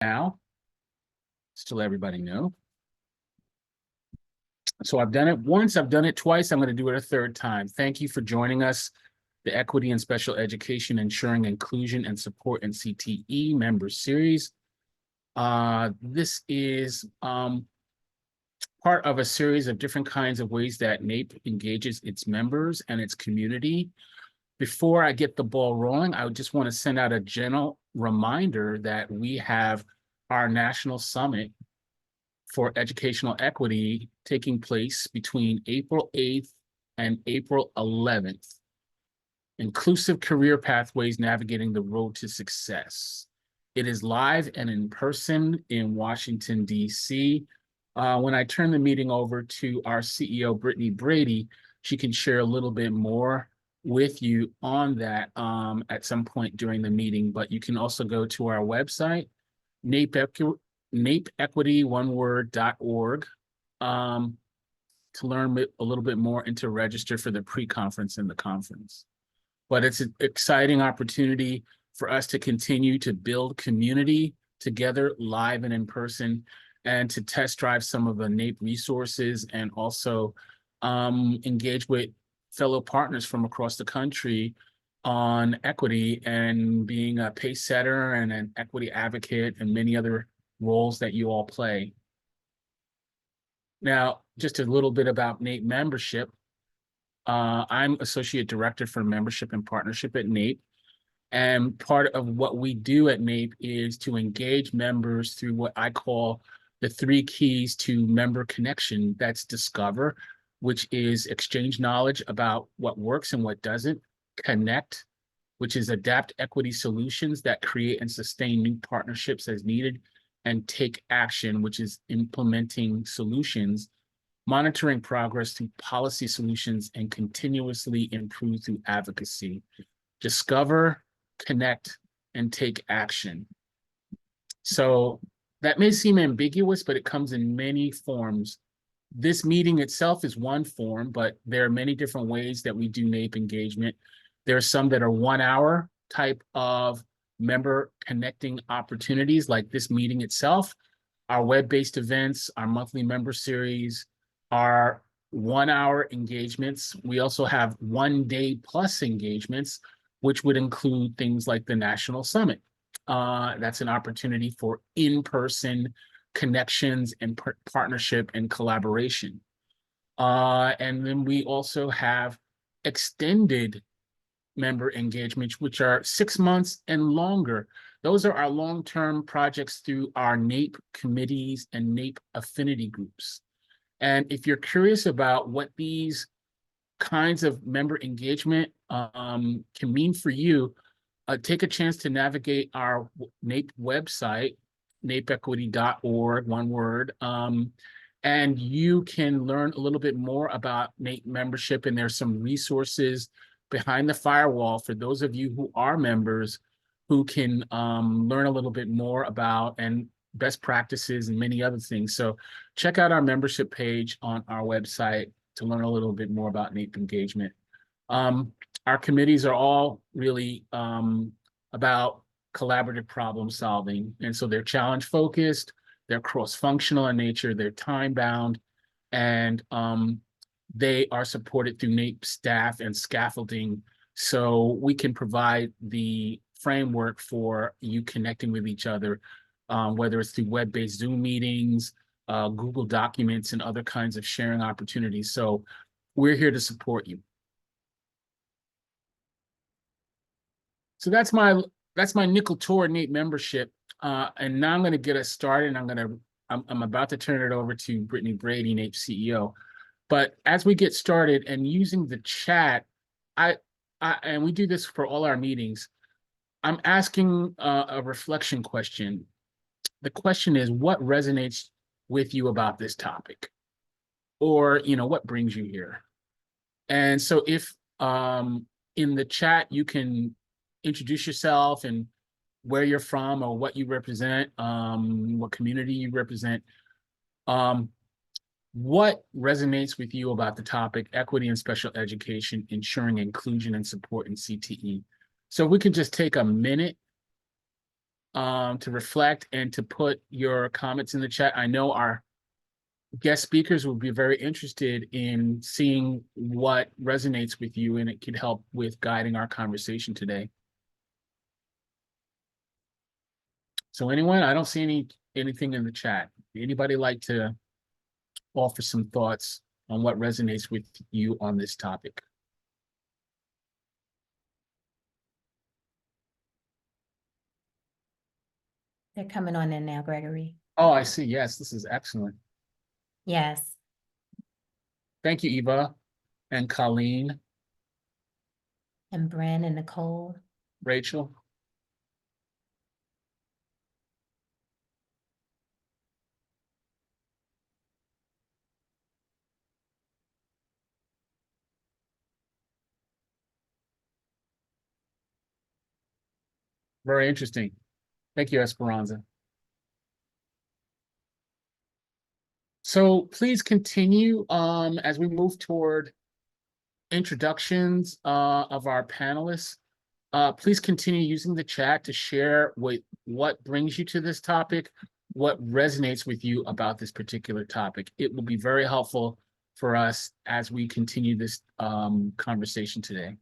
now, just to let everybody know. So I've done it once, I've done it twice, I'm going to do it a third time. Thank you for joining us. The Equity in Special Education, Ensuring Inclusion and Support in CTE Member Series. This is part of a series of different kinds of ways that NAPE engages its members and its community. Before I get the ball rolling, I just want to send out a general reminder that we have our National Summit for Educational Equity taking place between April 8th and April 11th. Inclusive Career Pathways Navigating the Road to Success. It is live and in person in Washington, D.C. When I turn the meeting over to our CEO, Brittany Brady, she can share a little bit more with you on that at some point during the meeting. But you can also go to our website, napeequity.org, to learn a little bit more and to register for the pre-conference and the conference. But it's an exciting opportunity for us to continue to build community together live and in person, and to test drive some of the NAPE resources, and also engage with fellow partners from across the country on equity and being a pace setter and an equity advocate and many other roles that you all play. Now, just a little bit about NAPE membership. I'm Associate Director for Membership and Partnership at NAPE. And part of what we do at NAPE is to engage members through what I call the 3 keys to member connection. That's discover, which is exchange knowledge about what works and what doesn't. Connect, which is adapt equity solutions that create and sustain new partnerships as needed. And take action, which is implementing solutions, monitoring progress through policy solutions, and continuously improve through advocacy. Discover, connect, and take action. So that may seem ambiguous, but it comes in many forms. This meeting itself is one form, but there are many different ways that we do NAPE engagement. There are some that are 1-hour type of member connecting opportunities, like this meeting itself, our web-based events, our monthly member series, our 1-hour engagements. We also have 1-day plus engagements, which would include things like the National Summit. That's an opportunity for in-person connections and partnership and collaboration. And then we also have extended member engagements, which are 6 months and longer. Those are our long-term projects through our NAPE committees and NAPE affinity groups. And if you're curious about what these kinds of member engagement can mean for you, take a chance to navigate our NAPE website, napeequity.org, one word, and you can learn a little bit more about NAPE membership, and there's some resources behind the firewall for those of you who are members who can learn a little bit more about and best practices and many other things. So check out our membership page on our website to learn a little bit more about NAPE engagement. Our committees are all really about collaborative problem solving. And so they're challenge focused, they're cross-functional in nature, they're time-bound, and they are supported through NAPE staff and scaffolding, so we can provide the framework for you connecting with each other, whether it's through web-based Zoom meetings, Google Documents, and other kinds of sharing opportunities. So we're here to support you. So that's my nickel tour NAPE membership. And now I'm going to get us started. I'm about to turn it over to Brittany Brady, NAPE CEO. But as we get started and using the chat, and we do this for all our meetings, I'm asking a reflection question. The question is, what resonates with you about this topic? Or, what brings you here? And so if in the chat you can introduce yourself and where you're from or what you represent, what community you represent, what resonates with you about the topic, equity in special education, ensuring inclusion and support in CTE? So we can just take a minute to reflect and to put your comments in the chat. I know our guest speakers will be very interested in seeing what resonates with you, and it could help with guiding our conversation today. So anyone, I don't see anything in the chat. Anybody like to offer some thoughts on what resonates with you on this topic? They're coming on in now, Gregory. Oh, I see. Yes, this is excellent. Yes. Thank you, Eva and Colleen, And Bren and Nicole. Rachel. Very interesting. Thank you, Esperanza. So please continue as we move toward introductions of our panelists. Please continue using the chat to share what brings you to this topic, what resonates with you about this particular topic. It will be very helpful for us as we continue this conversation today.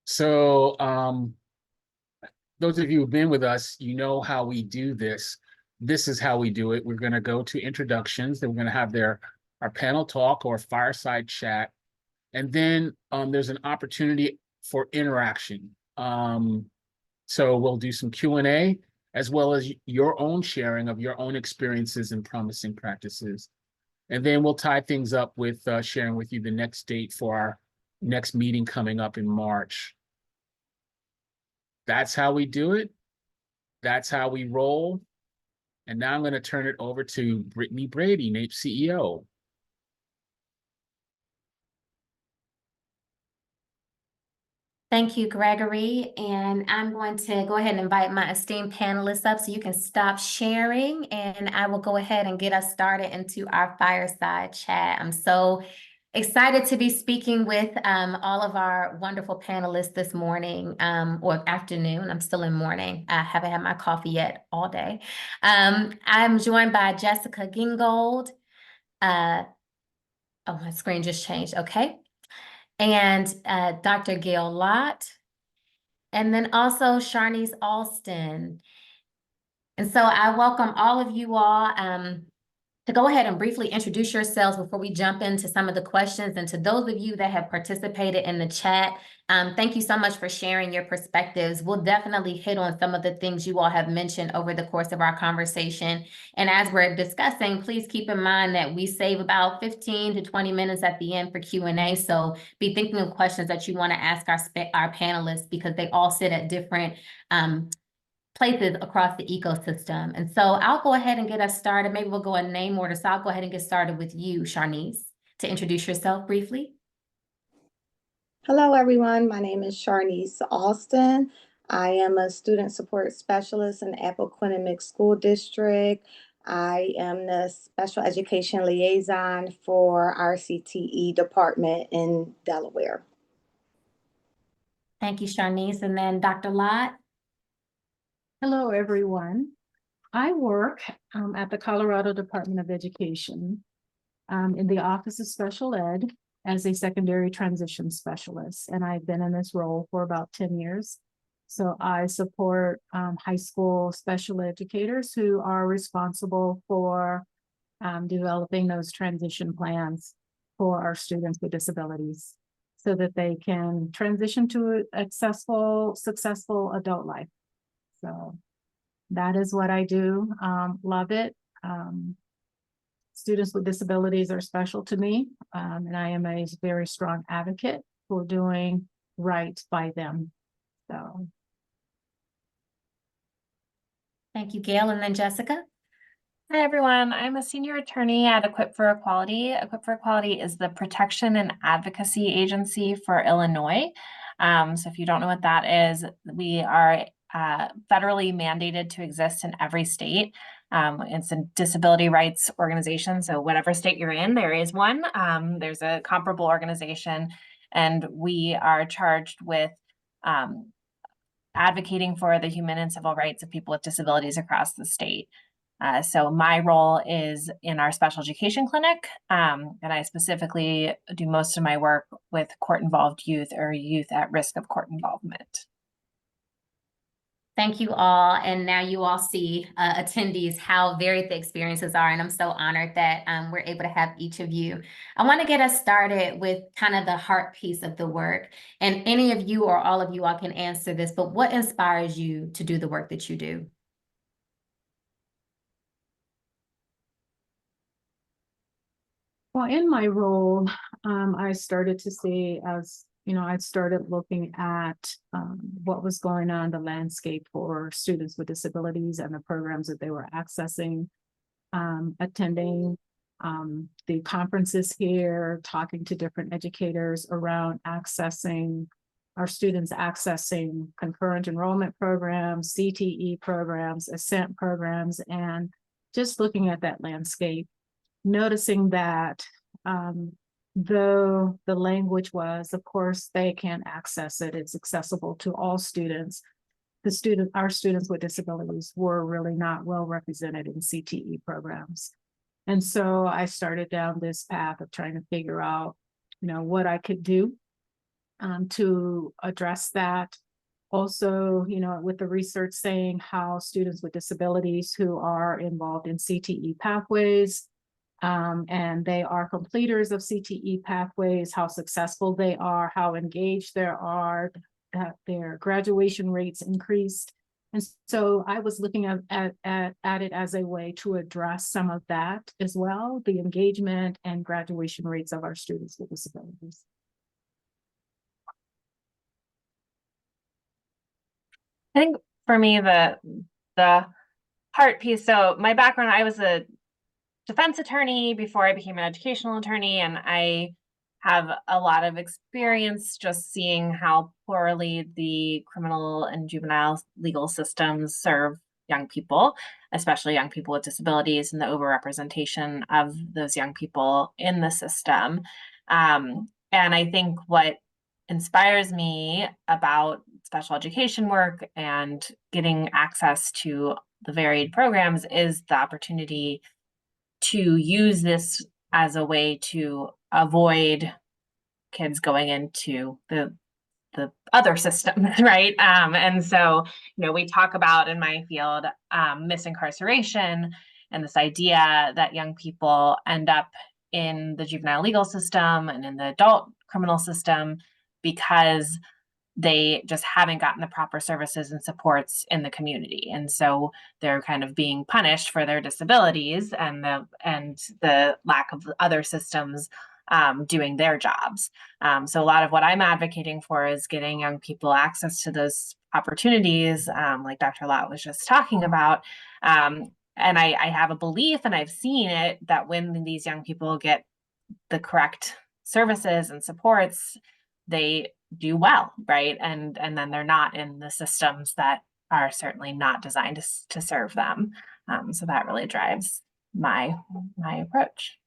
So those of you who've been with us, you know how we do this. This is how we do it. We're going to go to introductions, then we're going to have our panel talk or fireside chat. And then there's an opportunity for interaction. So we'll do some Q&A as well as your own sharing of your own experiences and promising practices. And then we'll tie things up with sharing with you the next date for our next meeting coming up in March. That's how we do it. That's how we roll. And now I'm going to turn it over to Brittany Brady, NAPE CEO. Thank you, Gregory. And I'm going to go ahead and invite my esteemed panelists up so you can stop sharing, and I will go ahead and get us started into our fireside chat. I'm so excited to be speaking with all of our wonderful panelists this morning or afternoon. I'm still in morning. I haven't had my coffee yet all day. I'm joined by Jessica Gingold. Oh, my screen just changed. Okay. And Dr. Gail Lott, and then also Sharnice Alston. And so I welcome all of you all to go ahead and briefly introduce yourselves before we jump into some of the questions. And to those of you that have participated in the chat, thank you so much for sharing your perspectives. We'll definitely hit on some of the things you all have mentioned over the course of our conversation. And as we're discussing, please keep in mind that we save about 15 to 20 minutes at the end for Q&A. So be thinking of questions that you want to ask our panelists, because they all sit at different places across the ecosystem. And so I'll go ahead and get us started. Maybe we'll go in name order. So I'll go ahead and get started with you, Sharnice, to introduce yourself briefly. Hello, everyone. My name is Sharnice Alston. I am a student support specialist in Appoquinimink School District. I am the special education liaison for our CTE department in Delaware. Thank you, Sharnice. And then Dr. Lott. Hello, everyone. I work at the Colorado Department of Education in the Office of Special Ed as a secondary transition specialist, and I've been in this role for about 10 years. So I support high school special educators who are responsible for developing those transition plans for our students with disabilities so that they can transition to a successful adult life. So that is what I do. Love it. Students with disabilities are special to me, and I am a very strong advocate for doing right by them. So. Thank you, Gail. And then Jessica. Hi, everyone. I'm a senior attorney at Equip for Equality. Equip for Equality is the protection and advocacy agency for Illinois. So if you don't know what that is, we are federally mandated to exist in every state. It's a disability rights organization. So whatever state you're in, there is one. There's a comparable organization, and we are charged with advocating for the human and civil rights of people with disabilities across the state. So my role is in our special education clinic, and I specifically do most of my work with court-involved youth or youth at risk of court involvement. Thank you all. And now you all see, attendees, how varied the experiences are. And I'm so honored that we're able to have each of you. I want to get us started with kind of the heart piece of the work. And any of you or all of you all can answer this, but what inspires you to do the work that you do? Well, in my role, I started to see, as you know, I started looking at what was going on in the landscape for students with disabilities and the programs that they were accessing, attending the conferences here, talking to different educators around accessing our students accessing concurrent enrollment programs, CTE programs, ASCENT programs, and just looking at that landscape, noticing that though the language was, of course, they can access it, it's accessible to all students. Our students with disabilities were really not well represented in CTE programs. And so I started down this path of trying to figure out, what I could do to address that. Also, with the research saying how students with disabilities who are involved in CTE pathways, and they are completers of CTE pathways, how successful they are, how engaged they are, that their graduation rates increased. And so I was looking at it as a way to address some of that as well, the engagement and graduation rates of our students with disabilities. I think for me, the heart piece, so my background, I was a defense attorney before I became an educational attorney, and I have a lot of experience just seeing how poorly the criminal and juvenile legal systems serve young people, especially young people with disabilities, and the overrepresentation of those young people in the system. And I think what inspires me about special education work and getting access to the varied programs is the opportunity to use this as a way to avoid kids going into the other systems, right? And so, we talk about in my field misincarceration and this idea that young people end up in the juvenile legal system and in the adult criminal system because they just haven't gotten the proper services and supports in the community. And so they're kind of being punished for their disabilities and the lack of other systems doing their jobs. So a lot of what I'm advocating for is getting young people access to those opportunities, like Dr. Lott was just talking about. And I have a belief, and I've seen it, that when these young people get the correct services and supports, they do well, right? And then they're not in the systems that are certainly not designed to serve them. So that really drives my approach.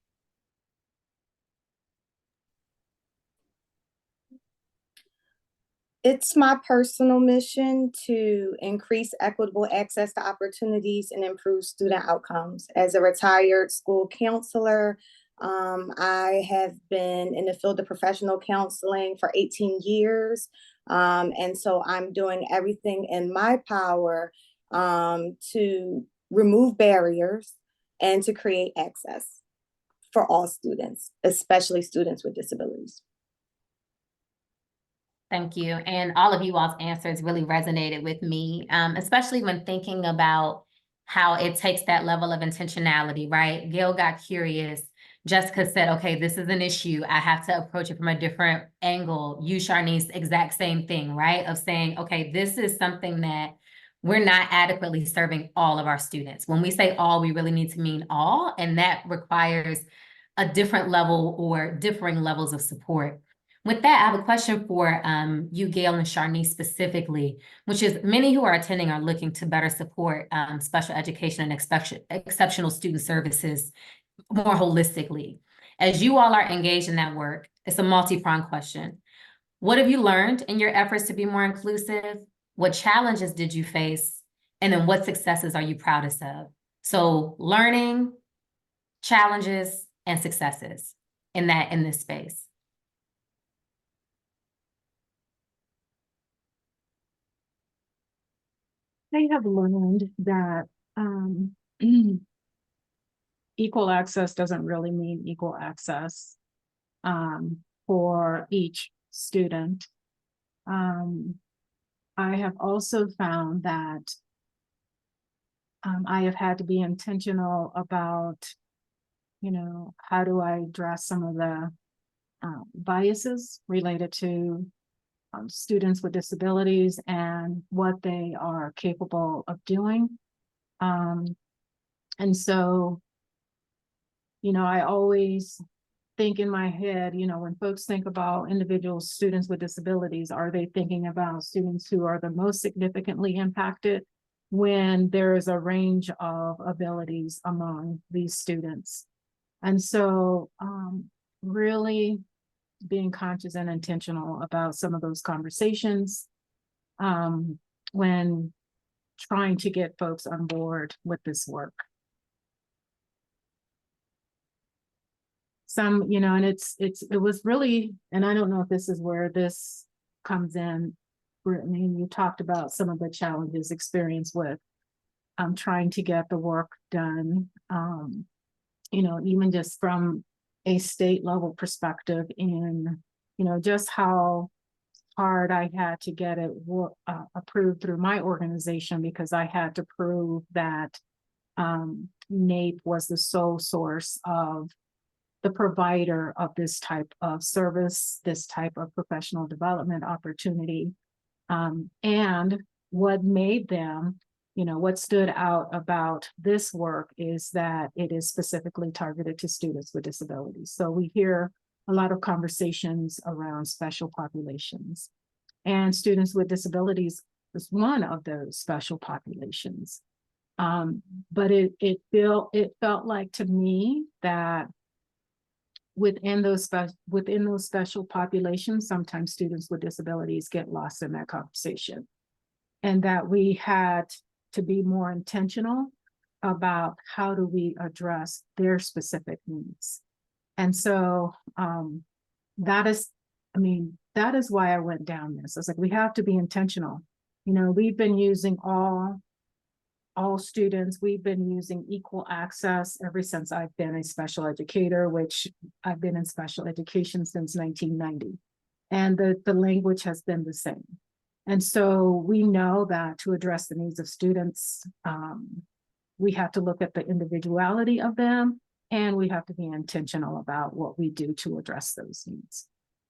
It's my personal mission to increase equitable access to opportunities and improve student outcomes. As a retired school counselor, I have been in the field of professional counseling for 18 years. And so I'm doing everything in my power to remove barriers and to create access for all students, especially students with disabilities. Thank you. And all of you all's answers really resonated with me, especially when thinking about how it takes that level of intentionality, right? Gail got curious. Jessica said, okay, this is an issue. I have to approach it from a different angle. You, Sharnice, exact same thing, right? Of saying, okay, this is something that we're not adequately serving all of our students. When we say all, we really need to mean all, and that requires a different level or differing levels of support. With that, I have a question for you, Gail and Sharnice specifically, which is many who are attending are looking to better support special education and exceptional student services more holistically. As you all are engaged in that work, it's a multi-pronged question. What have you learned in your efforts to be more inclusive? What challenges did you face? And then what successes are you proudest of? So learning, challenges, and successes in this space. I have learned that equal access doesn't really mean equal access for each student. I have also found that I have had to be intentional about, how do I address some of the biases related to students with disabilities and what they are capable of doing. And so, I always think in my head, when folks think about individual students with disabilities, are they thinking about students who are the most significantly impacted when there is a range of abilities among these students? And so really being conscious and intentional about some of those conversations when trying to get folks on board with this work. Some, and it was really, and I don't know if this is where this comes in, Brittany, you talked about some of the challenges experienced with trying to get the work done, even just from a state level perspective in, just how hard I had to get it approved through my organization, because I had to prove that NAPE was the sole source of the provider of this type of service, this type of professional development opportunity. And what made them, what stood out about this work is that it is specifically targeted to students with disabilities. So we hear a lot of conversations around special populations, and students with disabilities is one of those special populations. But it felt like to me that within those special populations, sometimes students with disabilities get lost in that conversation, and that we had to be more intentional about how do we address their specific needs. And so that is why I went down this. I was like, we have to be intentional. We've been using all students, we've been using equal access ever since I've been a special educator, which I've been in special education since 1990. And the language has been the same. And so we know that to address the needs of students, we have to look at the individuality of them, and we have to be intentional about what we do to address those needs.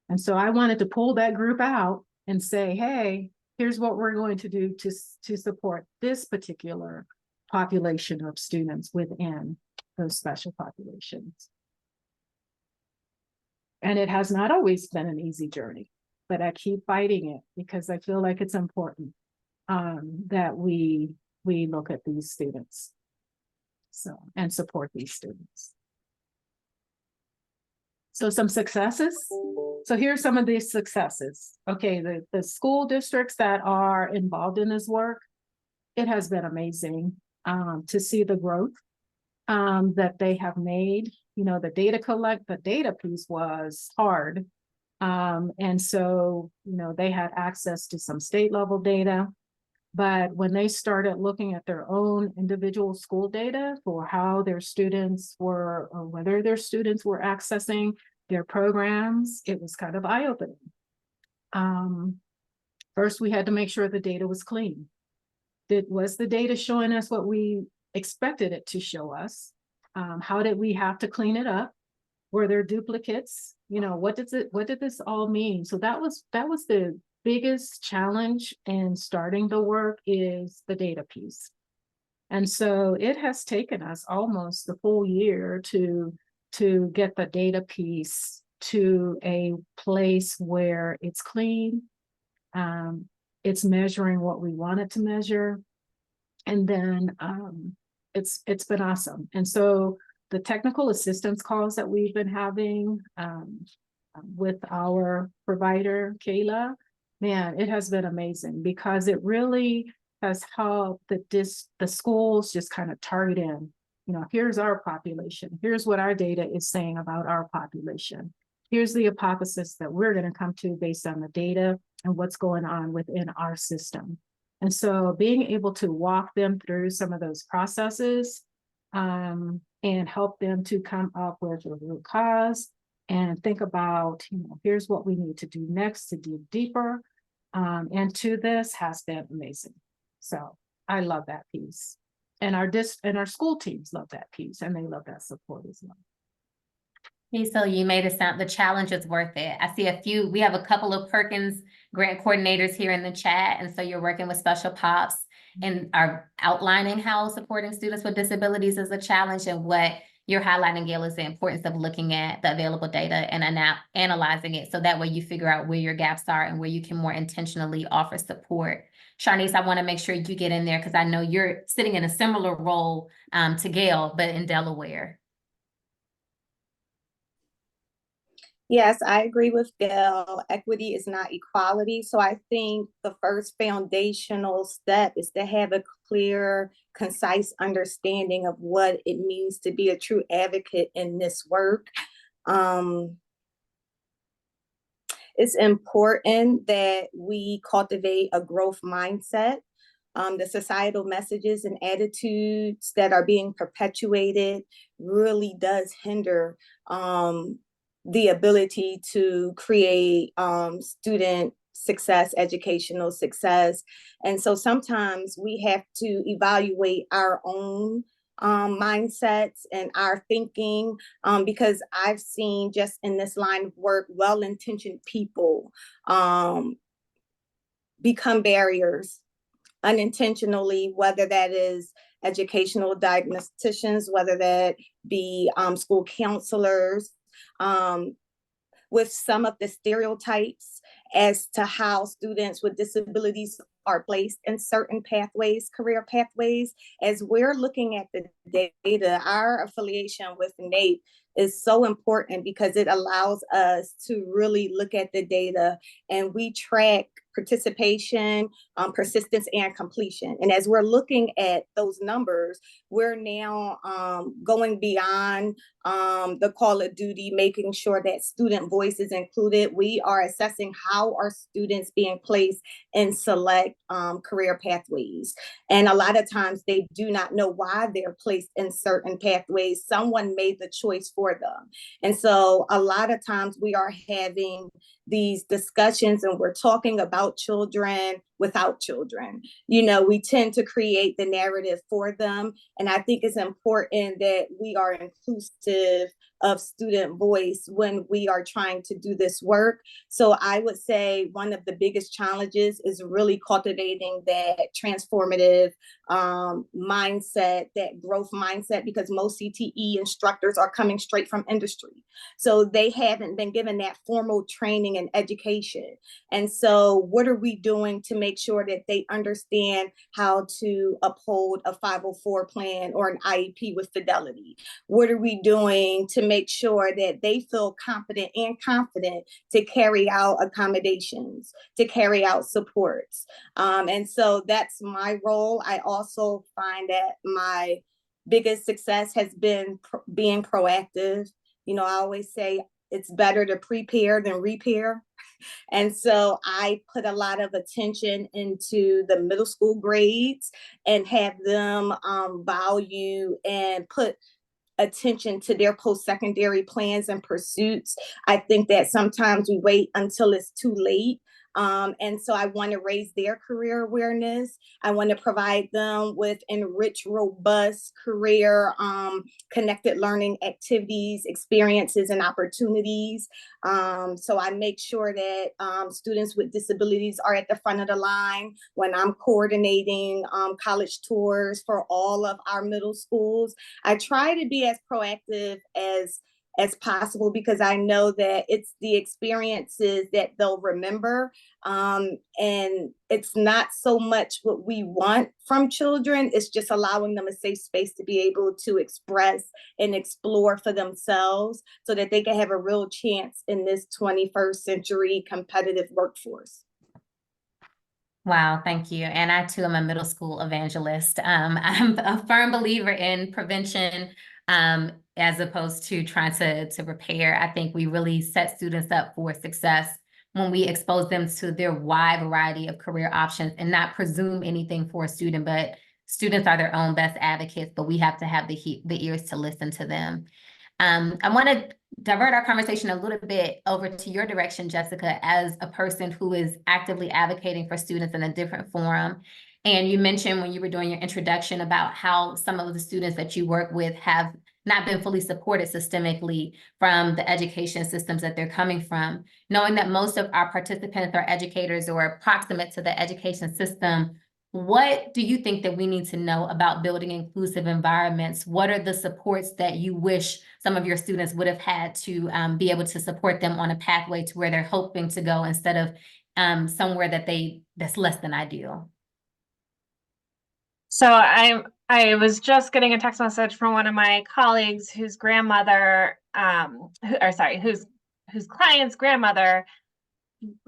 And so I wanted to pull that group out and say, hey, here's what we're going to do to support this particular population of students within those special populations. And it has not always been an easy journey, but I keep fighting it because I feel like it's important that we look at these students and support these students. So some successes. So here's some of these successes. Okay, the school districts that are involved in this work, it has been amazing to see the growth that they have made. The data piece was hard. And so, they had access to some state level data, but when they started looking at their own individual school data for how their students were, or whether their students were accessing their programs, it was kind of eye-opening. First, we had to make sure the data was clean. Was the data showing us what we expected it to show us? How did we have to clean it up? Were there duplicates? What did this all mean? So that was the biggest challenge in starting the work, is the data piece. And so it has taken us almost the full year to get the data piece to a place where it's clean. It's measuring what we want it to measure. And then it's been awesome. And so the technical assistance calls that we've been having with our provider, Kayla, man, it has been amazing because it really has helped the schools just kind of target in, you know, here's our population. Here's what our data is saying about our population. Here's the hypothesis that we're going to come to based on the data and what's going on within our system. And so being able to walk them through some of those processes and help them to come up with a root cause and think about, you know, here's what we need to do next to dig deeper into this has been amazing. So I love that piece. And our school teams love that piece, and they love that support as well. So you made it sound, the challenge is worth it. I see we have a couple of Perkins grant coordinators here in the chat. And so you're working with special pops and are outlining how supporting students with disabilities is a challenge, and what you're highlighting, Gail, is the importance of looking at the available data and analyzing it. So that way you figure out where your gaps are and where you can more intentionally offer support. Sharnice, I want to make sure you get in there because I know you're sitting in a similar role to Gail, but in Delaware. Yes, I agree with Gail. Equity is not equality. So I think the first foundational step is to have a clear, concise understanding of what it means to be a true advocate in this work. It's important that we cultivate a growth mindset. The societal messages and attitudes that are being perpetuated really does hinder the ability to create student success, educational success. And so sometimes we have to evaluate our own mindsets and our thinking, because I've seen just in this line of work, well-intentioned people become barriers unintentionally, whether that is educational diagnosticians, whether that be school counselors, with some of the stereotypes as to how students with disabilities are placed in certain pathways, career pathways. As we're looking at the data, our affiliation with NAPE is so important because it allows us to really look at the data, and we track participation, persistence, and completion. And as we're looking at those numbers, we're now going beyond the call of duty, making sure that student voice is included. We are assessing how are students being placed in select career pathways. And a lot of times they do not know why they're placed in certain pathways. Someone made the choice for them. And so a lot of times we are having these discussions and we're talking about children without children. You know, we tend to create the narrative for them. And I think it's important that we are inclusive of student voice when we are trying to do this work. So I would say one of the biggest challenges is really cultivating that transformative mindset, that growth mindset, because most CTE instructors are coming straight from industry. So they haven't been given that formal training and education. And so what are we doing to make sure that they understand how to uphold a 504 plan or an IEP with fidelity? What are we doing to make sure that they feel confident and confident to carry out accommodations, to carry out supports? And so that's my role. I also find that my biggest success has been being proactive. You know, I always say it's better to prepare than repair. And so I put a lot of attention into the middle school grades and have them value and put attention to their post-secondary plans and pursuits. I think that sometimes we wait until it's too late. And so I want to raise their career awareness. I want to provide them with enriched, robust career connected learning activities, experiences, and opportunities. So I make sure that students with disabilities are at the front of the line when I'm coordinating college tours for all of our middle schools. I try to be as proactive as possible, because I know that it's the experiences that they'll remember. And it's not so much what we want from children, it's just allowing them a safe space to be able to express and explore for themselves so that they can have a real chance in this 21st century competitive workforce. Wow, thank you. And I too am a middle school evangelist. I'm a firm believer in prevention as opposed to trying to repair. I think we really set students up for success when we expose them to their wide variety of career options and not presume anything for a student, but students are their own best advocates, but we have to have the ears to listen to them. I want to divert our conversation a little bit over to your direction, Jessica, as a person who is actively advocating for students in a different forum. And you mentioned when you were doing your introduction about how some of the students that you work with have not been fully supported systemically from the education systems that they're coming from. Knowing that most of our participants are educators or proximate to the education system, what do you think that we need to know about building inclusive environments? What are the supports that you wish some of your students would have had to be able to support them on a pathway to where they're hoping to go instead of somewhere that's less than ideal? So I was just getting a text message from one of my colleagues whose grandmother, whose client's grandmother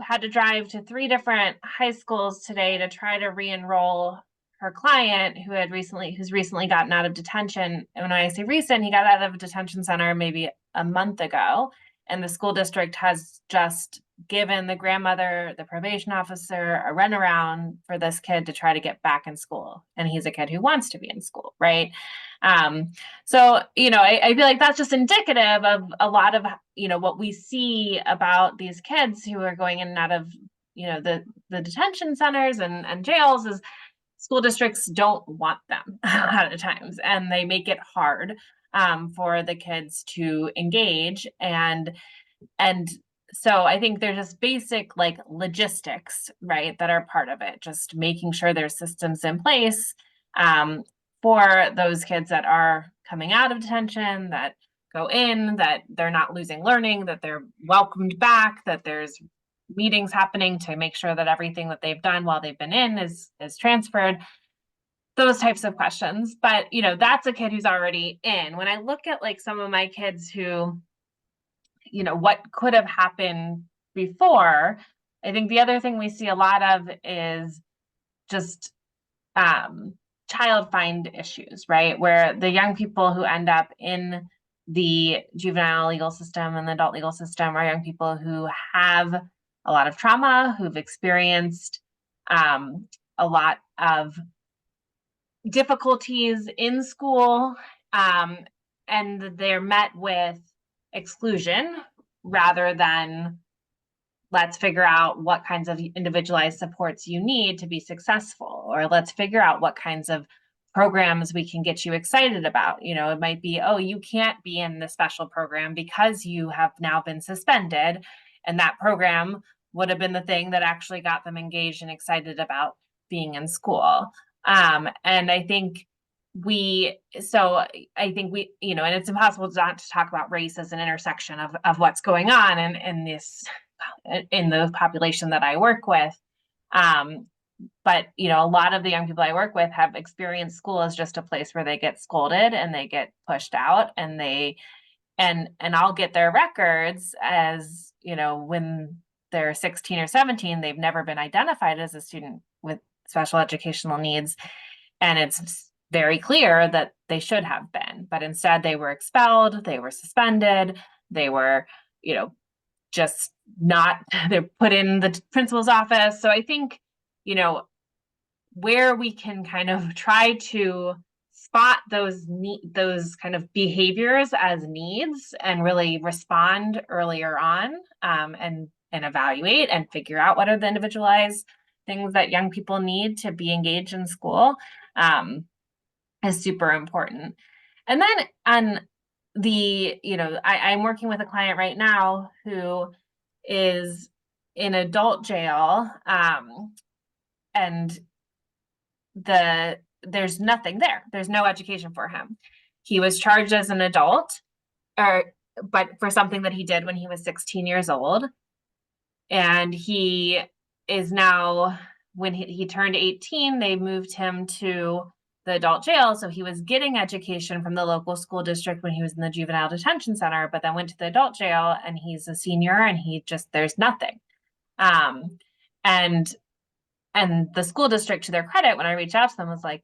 had to drive to 3 different high schools today to try to re-enroll her client who's recently gotten out of detention. And when I say recent, he got out of a detention center maybe a month ago. And the school district has just given the grandmother, the probation officer, a runaround for this kid to try to get back in school. And he's a kid who wants to be in school, right? So, I feel like that's just indicative of a lot of, what we see about these kids who are going in and out of, the detention centers and jails is school districts don't want them a lot of times, and they make it hard for the kids to engage. And so I think there's just basic like logistics, right, that are part of it, just making sure there's systems in place for those kids that are coming out of detention, that go in, that they're not losing learning, that they're welcomed back, that there's meetings happening to make sure that everything that they've done while they've been in is transferred, those types of questions. But that's a kid who's already in. When I look at like some of my kids who, what could have happened before, I think the other thing we see a lot of is just child find issues, right? Where the young people who end up in the juvenile legal system and the adult legal system are young people who have a lot of trauma, who've experienced a lot of difficulties in school, and they're met with exclusion rather than let's figure out what kinds of individualized supports you need to be successful, or let's figure out what kinds of programs we can get you excited about. It might be, oh, you can't be in the special program because you have now been suspended. And that program would have been the thing that actually got them engaged and excited about being in school. And I think and it's impossible not to talk about race as an intersection of what's going on in the population that I work with. But a lot of the young people I work with have experienced school as just a place where they get scolded and they get pushed out, and I'll get their records as, when they're 16 or 17, they've never been identified as a student with special educational needs. And it's very clear that they should have been, but instead they were expelled, they were suspended, they were, just not, they're put in the principal's office. So I think, where we can kind of try to spot those kind of behaviors as needs and really respond earlier on, and evaluate and figure out what are the individualized things that young people need to be engaged in school, is super important. And then on I'm working with a client right now who is in adult jail, and there's nothing there. There's no education for him. He was charged as an adult, or but for something that he did when he was 16 years old. And he is now, when he turned 18, they moved him to the adult jail. So he was getting education from the local school district when he was in the juvenile detention center, but then went to the adult jail, and he's a senior, and there's nothing. And the school district, to their credit, when I reached out to them, was like,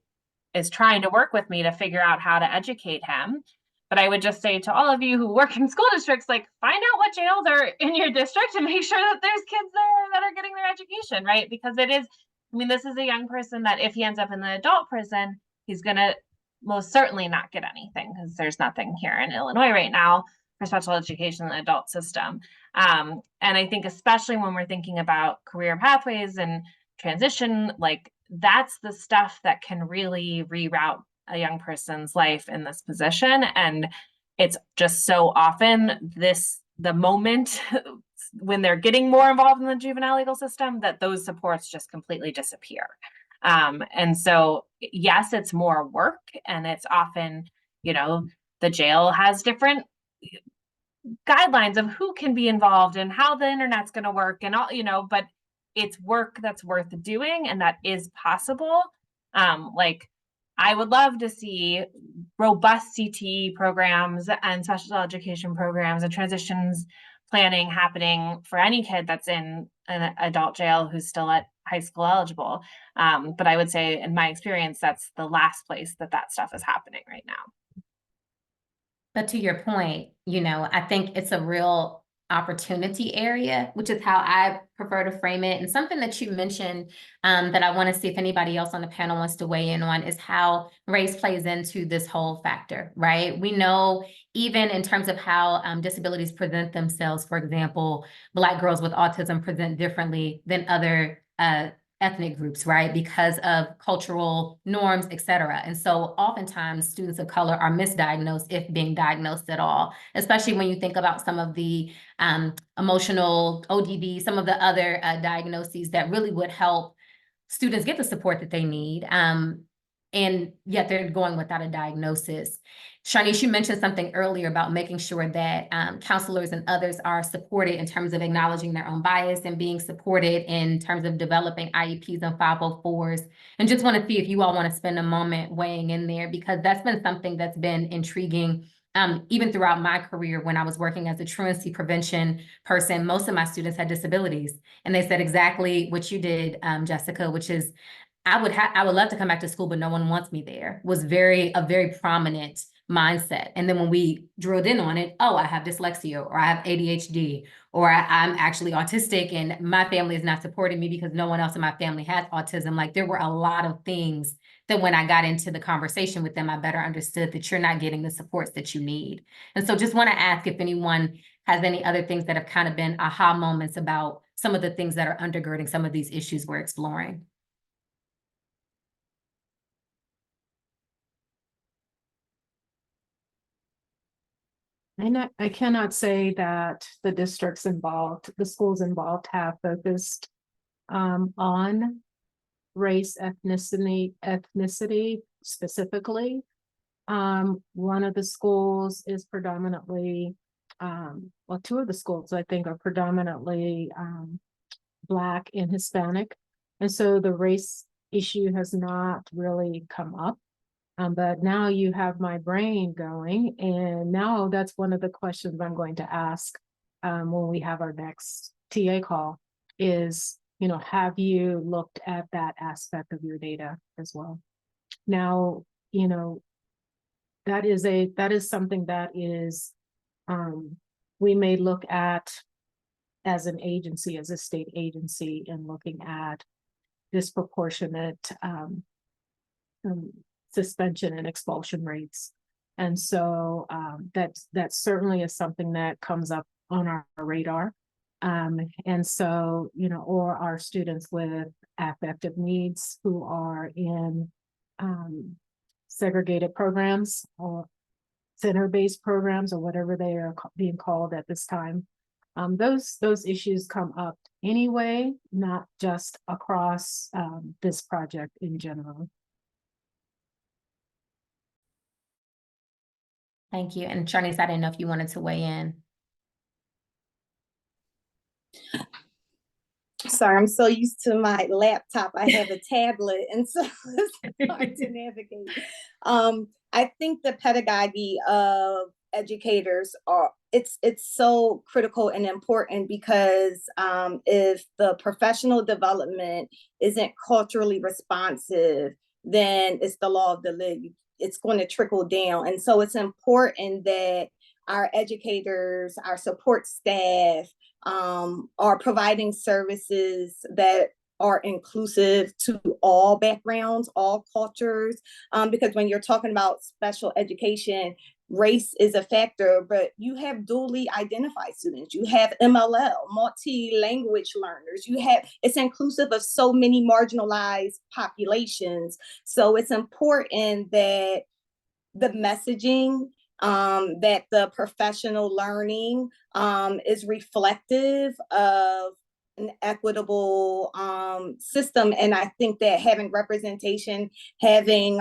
is trying to work with me to figure out how to educate him. But I would just say to all of you who work in school districts, like, find out what jails are in your district and make sure that there's kids there that are getting their education, right? Because it is, I mean, this is a young person that if he ends up in the adult prison, he's going to most certainly not get anything, because there's nothing here in Illinois right now for special education in the adult system. And I think especially when we're thinking about career pathways and transition, like, that's the stuff that can really reroute a young person's life in this position. And it's just so often the moment when they're getting more involved in the juvenile legal system, that those supports just completely disappear. And so, yes, it's more work, and it's often, the jail has different guidelines of who can be involved and how the internet's going to work and all, but it's work that's worth doing, and that is possible. Like, I would love to see robust CTE programs and special education programs and transitions planning happening for any kid that's in an adult jail who's still at high school eligible. But I would say, in my experience, that's the last place that stuff is happening right now. But to your point, I think it's a real opportunity area, which is how I prefer to frame it. And something that you mentioned that I want to see if anybody else on the panel wants to weigh in on is how race plays into this whole factor, right? We know, even in terms of how disabilities present themselves, for example, Black girls with autism present differently than other ethnic groups, right? Because of cultural norms, et cetera. And so oftentimes students of color are misdiagnosed, if being diagnosed at all, especially when you think about some of the emotional ODD, some of the other diagnoses that really would help students get the support that they need. And yet they're going without a diagnosis. Sharnice, you mentioned something earlier about making sure that counselors and others are supported in terms of acknowledging their own bias and being supported in terms of developing IEPs and 504s. And just want to see if you all want to spend a moment weighing in there, because that's been something that's been intriguing. Even throughout my career, when I was working as a truancy prevention person, most of my students had disabilities. And they said exactly what you did, Jessica, which is, I would love to come back to school, but no one wants me there, was a very prominent mindset. And then when we drilled in on it, oh, I have dyslexia, or I have ADHD, or I'm actually autistic, and my family is not supporting me because no one else in my family has autism. Like, there were a lot of things that when I got into the conversation with them, I better understood that you're not getting the supports that you need. And so just want to ask if anyone has any other things that have kind of been aha moments about some of the things that are undergirding some of these issues we're exploring. And I cannot say that the districts involved, the schools involved, have focused on race, ethnicity specifically. One of the schools is predominantly, well, two of the schools I think are predominantly Black and Hispanic. And so the race issue has not really come up. But now you have my brain going, and now that's one of the questions I'm going to ask when we have our next TA call is, have you looked at that aspect of your data as well? Now, that is something that is, we may look at as an agency, as a state agency, and looking at disproportionate suspension and expulsion rates. And so that certainly is something that comes up on our radar. And so, or our students with affective needs who are in segregated programs or center-based programs, or whatever they are being called at this time. Those issues come up anyway, not just across this project in general. Thank you. And Shanice, I didn't know if you wanted to weigh in. Sorry, I'm so used to my laptop. I have a tablet, and so it's hard to navigate. I think the pedagogy of educators it's so critical and important because if the professional development isn't culturally responsive, then it's the law of the land. It's going to trickle down, and so it's important that our educators, our support staff, are providing services that are inclusive to all backgrounds, all cultures, because when you're talking about special education, race is a factor, but you have dually identified students, you have MLL, multi-language learners, it's inclusive of so many marginalized populations. So it's important that the messaging, that the professional learning is reflective of an equitable system. And I think that having representation, having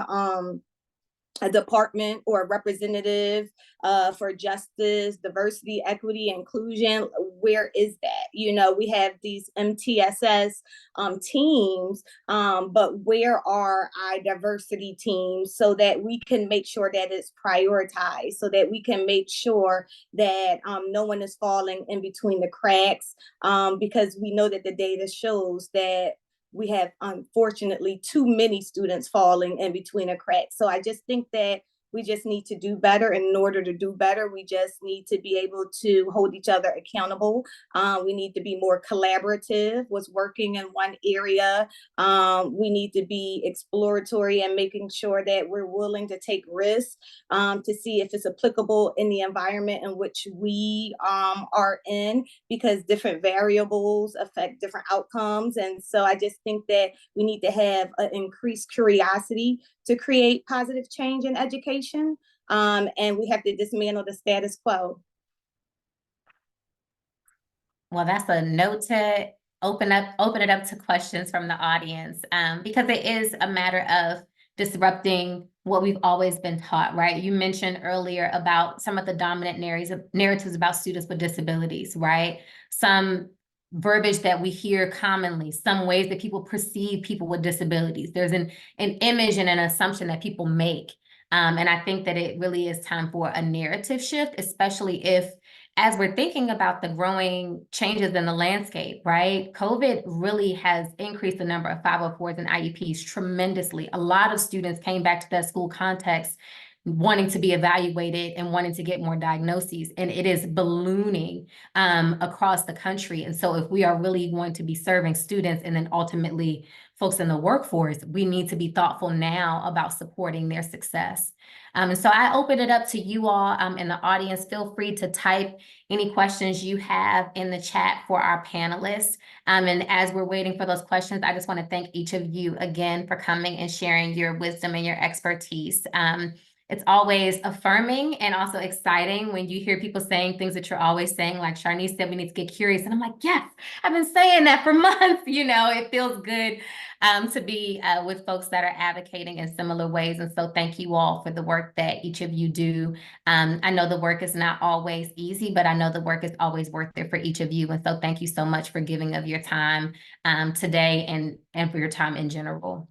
a department or a representative for justice, diversity, equity, inclusion, where is that? You know, we have these MTSS teams, but where are our diversity teams so that we can make sure that it's prioritized, so that we can make sure that no one is falling in between the cracks, because we know that the data shows that we have unfortunately too many students falling in between the cracks. So I just think that we just need to do better. And in order to do better, we just need to be able to hold each other accountable. We need to be more collaborative. What's working in one area, we need to be exploratory and making sure that we're willing to take risks to see if it's applicable in the environment in which we are in, because different variables affect different outcomes. And so I just think that we need to have an increased curiosity to create positive change in education. And we have to dismantle the status quo. Well, that's a note to open it up to questions from the audience, because it is a matter of disrupting what we've always been taught, right? You mentioned earlier about some of the dominant narratives about students with disabilities, right? Some verbiage that we hear commonly, some ways that people perceive people with disabilities. There's an image and an assumption that people make. And I think that it really is time for a narrative shift, especially if, as we're thinking about the growing changes in the landscape, right? COVID really has increased the number of 504s and IEPs tremendously. A lot of students came back to that school context wanting to be evaluated and wanting to get more diagnoses, and it is ballooning across the country. And so if we are really going to be serving students and then ultimately folks in the workforce, we need to be thoughtful now about supporting their success. And so I open it up to you all in the audience. Feel free to type any questions you have in the chat for our panelists. And as we're waiting for those questions, I just want to thank each of you again for coming and sharing your wisdom and your expertise. It's always affirming and also exciting when you hear people saying things that you're always saying, like Sharnice said, we need to get curious. And I'm like, yes, I've been saying that for months. You know, it feels good to be with folks that are advocating in similar ways. And so thank you all for the work that each of you do. I know the work is not always easy, but I know the work is always worth it for each of you. And so thank you so much for giving of your time today and for your time in general.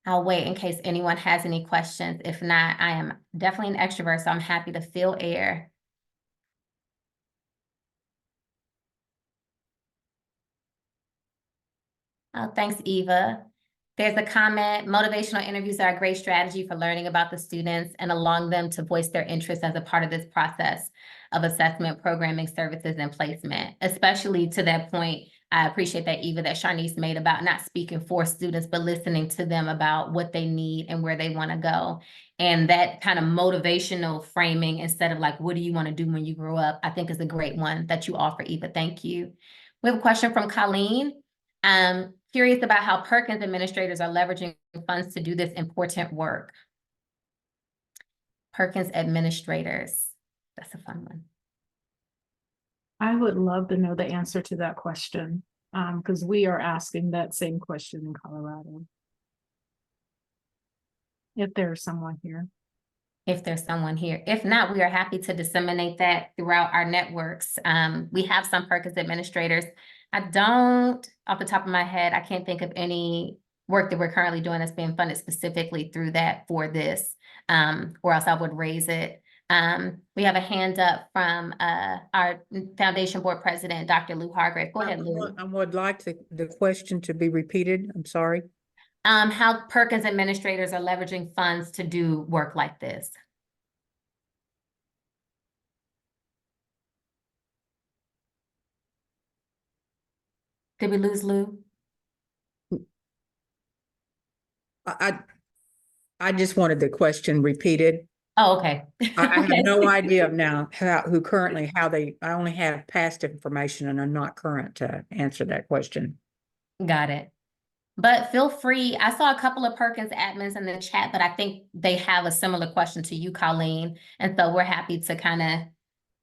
I'll wait in case anyone has any questions. If not, I am definitely an extrovert, so I'm happy to fill air. Oh, thanks, Eva. There's a comment, motivational interviews are a great strategy for learning about the students and allowing them to voice their interests as a part of this process of assessment, programming, services, and placement. Especially to that point, I appreciate that, Eva, that Sharnice made about not speaking for students, but listening to them about what they need and where they want to go. And that kind of motivational framing instead of like, what do you want to do when you grow up, I think is a great one that you offer, Eva. Thank you. We have a question from Colleen. Curious about how Perkins administrators are leveraging funds to do this important work. Perkins administrators, that's a fun one. I would love to know the answer to that question, because we are asking that same question in Colorado. if there's someone here. If there's someone here. If not, we are happy to disseminate that throughout our networks. We have some Perkins administrators. I don't, off the top of my head, I can't think of any work that we're currently doing that's being funded specifically through that for this, or else I would raise it. We have a hand up from our foundation board president, Dr. Lou Hargrave. Go ahead, Lou. I would like the question to be repeated. I'm sorry. How Perkins administrators are leveraging funds to do work like this. Did we lose Lou? I just wanted the question repeated. Oh, okay. I have Okay. no idea now I only have past information and I'm not current to answer that question. Got it. But feel free, I saw a couple of Perkins admins in the chat, but I think they have a similar question to you, Colleen. And so we're happy to kind of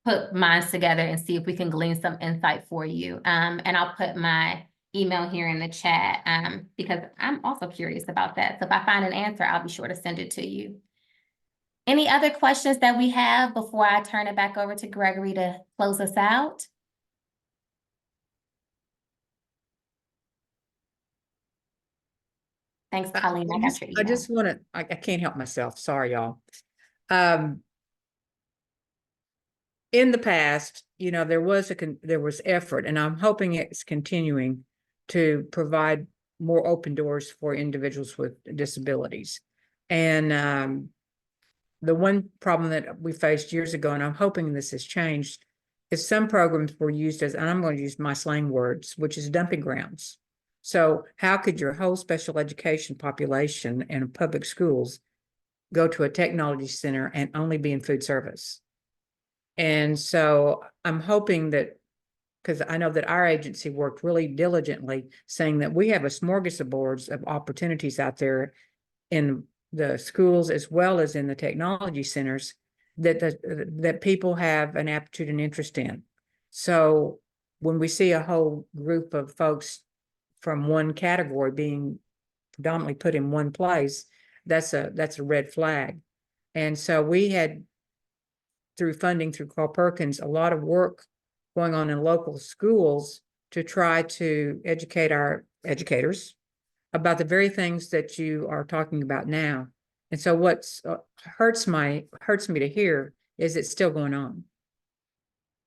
put minds together and see if we can glean some insight for you. And I'll put my email here in the chat because I'm also curious about that. So if I find an answer, I'll be sure to send it to you. Any other questions that we have before I turn it back over to Gregory to close us out? Thanks, Colleen. I got your email. I just want to, I can't help myself. Sorry, y'all. In the past, there was effort, and I'm hoping it's continuing to provide more open doors for individuals with disabilities. And the one problem that we faced years ago, and I'm hoping this has changed, is some programs were used as, and I'm going to use my slang words, which is dumping grounds. So how could your whole special education population in public schools go to a technology center and only be in food service? And so I'm hoping that, because I know that our agency worked really diligently saying that we have a smorgasbord of opportunities out there in the schools as well as in the technology centers that people have an aptitude and interest in. So when we see a whole group of folks from one category being predominantly put in one place, that's a red flag. And so we had, through funding through Carl Perkins, a lot of work going on in local schools to try to educate our educators about the very things that you are talking about now. And so what hurts me to hear is it's still going on.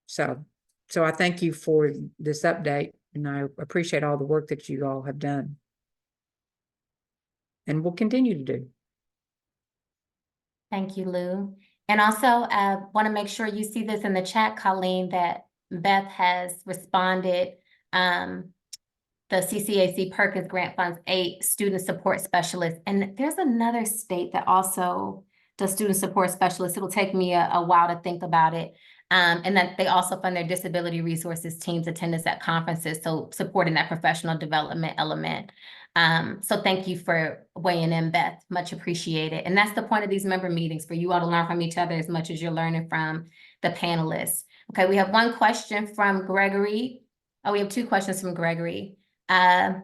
So I thank you for this update, and I appreciate all the work that you all have done and will continue to do. Thank you, Lou. And also, I want to make sure you see this in the chat, Colleen, that Beth has responded. The CCAC Perkins Grant Funds 8 student support specialists. And there's another state that also does student support specialists. It'll take me a while to think about it. And that they also fund their disability resources teams attendance at conferences. So supporting that professional development element. So thank you for weighing in, Beth, much appreciated. And that's the point of these member meetings, for you all to learn from each other as much as you're learning from the panelists. Okay, we have one question from Gregory. Oh, we have two questions from Gregory. How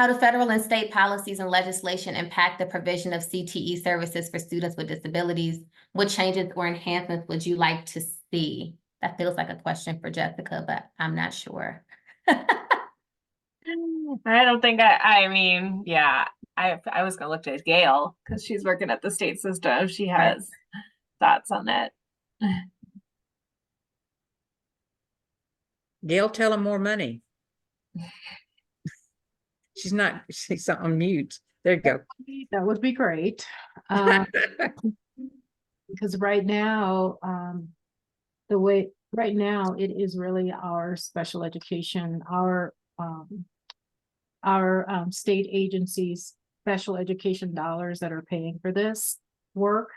do federal and state policies and legislation impact the provision of CTE services for students with disabilities? What changes or enhancements would you like to see? That feels like a question for Jessica, but I'm not sure. I don't think I mean, yeah, I was gonna look to Gail because she's working at the state system. She has thoughts on it. Gail, tell them more money. She's on mute. There you go. That would be great. Because right now, right now it is really our special education, our state agencies, special education dollars that are paying for this work,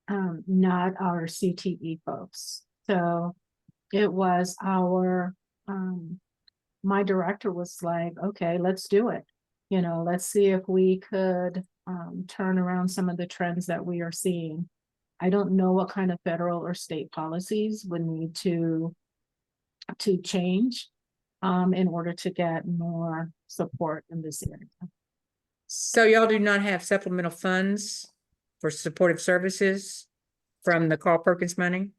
not our CTE folks. So it was my director was like, okay, let's do it. Let's see if we could turn around some of the trends that we are seeing. I don't know what kind of federal or state policies would need to change in order to get more support in this area. So y'all do not have supplemental funds for supportive services from the Carl Perkins money?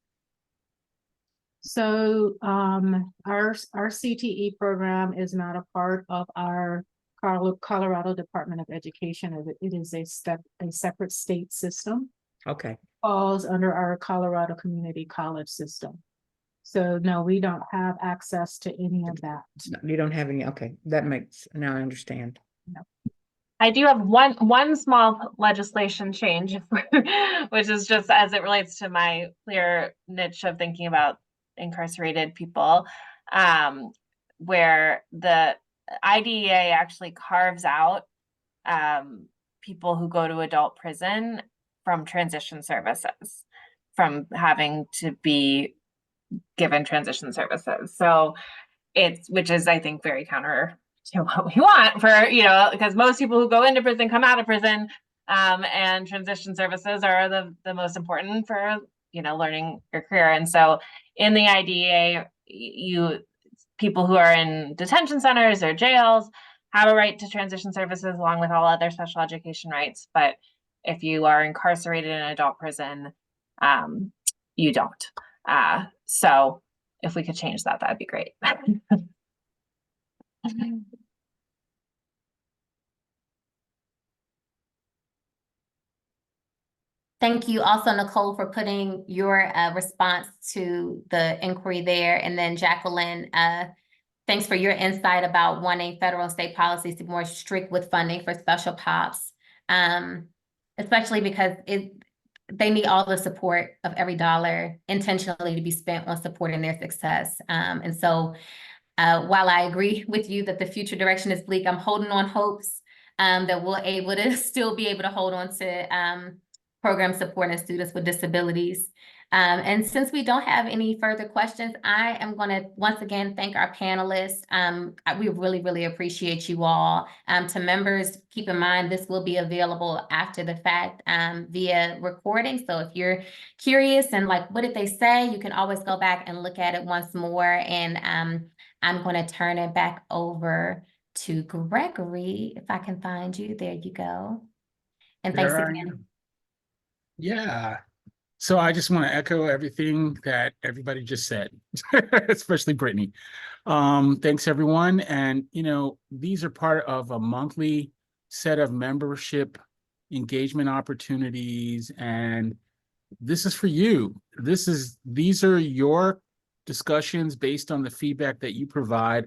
So, our CTE program is not a part of our Colorado Department of Education. It is a separate state system, Okay, falls under our Colorado Community College system. So no, we don't have access to any of that. you don't have any, okay, that makes, now I understand. I do have one small legislation change, which is just as it relates to my clear niche of thinking about incarcerated people, where the IDEA actually carves out people who go to adult prison from transition services, from having to be given transition services. So which is, I think, very counter to what we want for, because most people who go into prison come out of prison, and transition services are the most important for, learning your career. And so in the IDEA, people who are in detention centers or jails have a right to transition services along with all other special education rights. But if you are incarcerated in an adult prison, you don't. So if we could change that, that'd be great. Thank you also, Nicole, for putting your response to the inquiry there. And then Jacqueline, thanks for your insight about wanting federal and state policies to be more strict with funding for special pops, especially because they need all the support of every dollar intentionally to be spent on supporting their success. And so while I agree with you that the future direction is bleak, I'm holding on hopes that we'll able to still be able to hold on to program supporting students with disabilities. And since we don't have any further questions, I am going to once again thank our panelists. We really, really appreciate you all. To members, keep in mind this will be available after the fact via recording. So if you're curious and like, what did they say? You can always go back and look at it once more. And I'm going to turn it back over to Gregory, if I can find you. There you go. And thanks There I again. am. Yeah. So I just want to echo everything that everybody just said, especially Brittany. Thanks everyone. And these are part of a monthly set of membership engagement opportunities. And this is for you. These are your discussions based on the feedback that you provide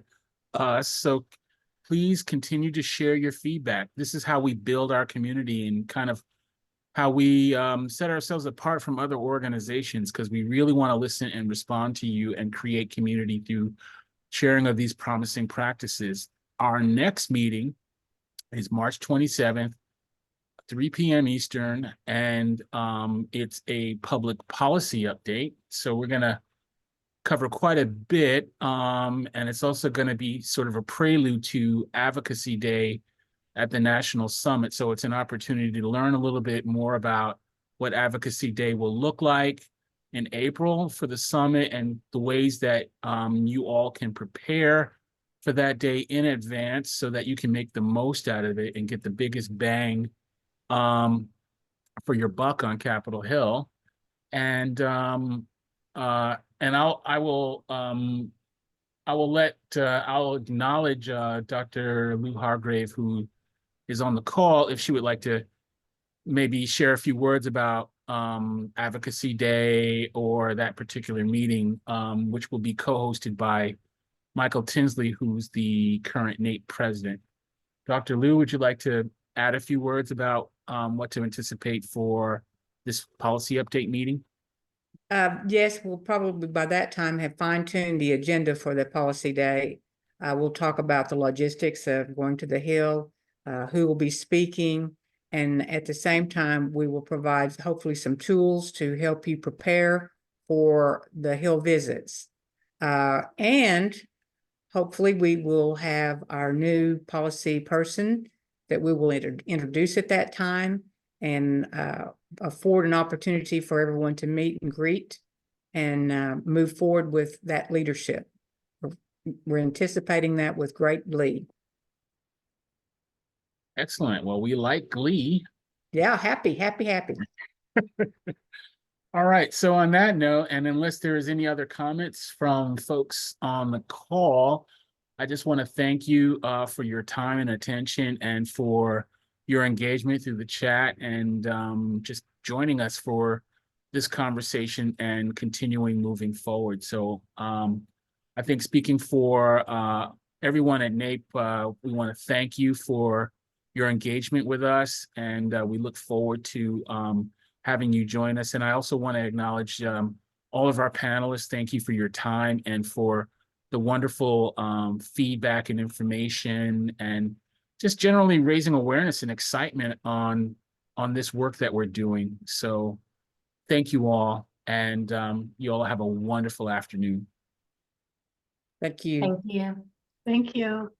us. So please continue to share your feedback. This is how we build our community and kind of how we set ourselves apart from other organizations, because we really want to listen and respond to you and create community through sharing of these promising practices. Our next meeting is March 27th, 3 p.m. Eastern, and it's a public policy update. So we're going to cover quite a bit, and it's also going to be sort of a prelude to Advocacy Day at the National Summit. So it's an opportunity to learn a little bit more about what Advocacy Day will look like in April for the summit and the ways that you all can prepare for that day in advance so that you can make the most out of it and get the biggest bang for your buck on Capitol Hill. And I'll acknowledge Dr. Lou Hargrave, who is on the call, if she would like to maybe share a few words about Advocacy Day or that particular meeting, which will be co-hosted by Michael Tinsley, who's the current NAPE president. Dr. Lou, would you like to add a few words about what to anticipate for this policy update meeting? Yes, we'll probably by that time have fine-tuned the agenda for the policy day. We'll talk about the logistics of going to the Hill, who will be speaking, and at the same time, we will provide hopefully some tools to help you prepare for the Hill visits. And hopefully we will have our new policy person that we will introduce at that time, and afford an opportunity for everyone to meet and greet and move forward with that leadership. We're anticipating that with great glee. Excellent. Well, we like Glee. Yeah, happy, happy, happy. All right. So on that note, and unless there is any other comments from folks on the call, I just want to thank you for your time and attention and for your engagement through the chat and just joining us for this conversation and continuing moving forward. So I think speaking for everyone at NAPE, we want to thank you for your engagement with us, and we look forward to having you join us. And I also want to acknowledge all of our panelists. Thank you for your time and for the wonderful feedback and information, and just generally raising awareness and excitement on this work that we're doing. So thank you all, and you all have a wonderful afternoon. Thank you. Thank you. Thank you.